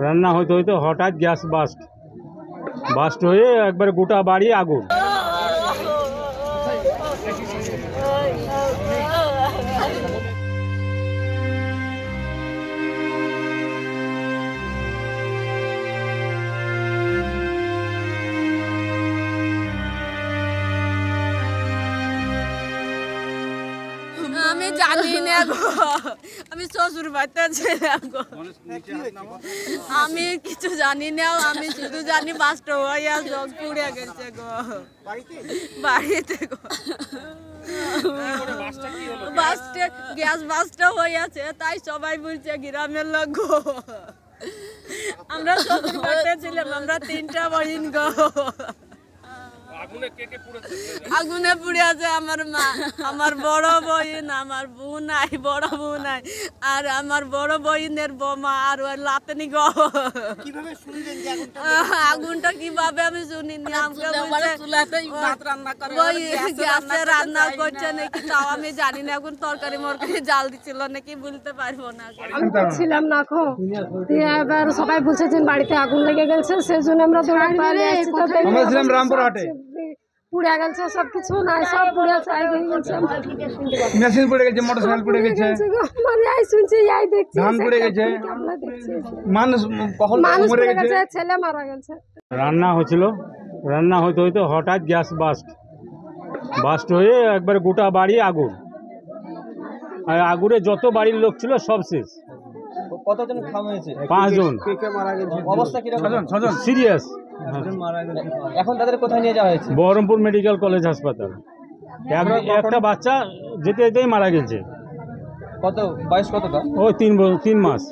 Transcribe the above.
রান্না হইতে হইতে হঠাৎ গ্যাস বাস্ট হয়ে একবার গোটা বাড়ি আগুন। আমি জানি না গো, আমি শ্বশুর বাড়িতে ছিলাম গো, আমি কিছু জানি না। আমি শুধু জানি বাস্ট হইয়া জগ পুড়ে গেছে গো বাড়িতে গো। গ্যাস বাস্ট হইয়াছে তাই সবাই বলছে গ্রামের লোক গো। আমরা শ্বশুর বাড়িতে ছিলাম, আমরা 3টা বহিন গো। আগুনে পুড়ে আছে আমার মা, আমার বড় বোন, আমার বোন নাই, বড় বোন নাই, আর আমার বড় বোনের বৌমা আর ওই লাতনি গো। আগুনটা কিভাবে আমি শুনিনি, আমাকে গ্যাসে রান্না করছে নাকি তাও আমি জানি না। এখন তরকারি মরকারি জাল দিচ্ছিল নাকি বলতে পারবো না। আমি তো ছিলাম না খো, এবার সবাই বলছে যে বাড়িতে আগুন লেগে গেছে, সেই জন্য আমরা দৌড়ে পালিয়ে এসেছি। রামপুরহাটে পুড়ে গেছে সবকিছু, নাই সব পুড়ে ছাই হয়ে গেছে। মেশিন পুড়ে গেছে, মোটরসাইকেল পুড়ে গেছে, মানে আই শুনছি আই দেখছি ধান পুড়ে গেছে, মানুষ মরে গেছে, ছেলে মারা গেছে। রান্না হয়েছিল, রান্না হইতে হইতে হঠাৎ গ্যাস বাস্ট হয়ে একবার গোটা বাড়ি আগুন। আর আগুনে যত বাড়ির লোক ছিল সব শেষ। কতজন খাওয়া হয়েছে? 5 জন। অবস্থা কিরকম? 6জন সিরিয়াস। এখন তাদের কোথায় নিয়ে যাওয়া হয়েছে? বহরমপুর মেডিকেল কলেজ হাসপাতাল। একটা বাচ্চা যেতে যেতেই মারা গেছে। কত বয়স? কতটা? ওই 3 মাস।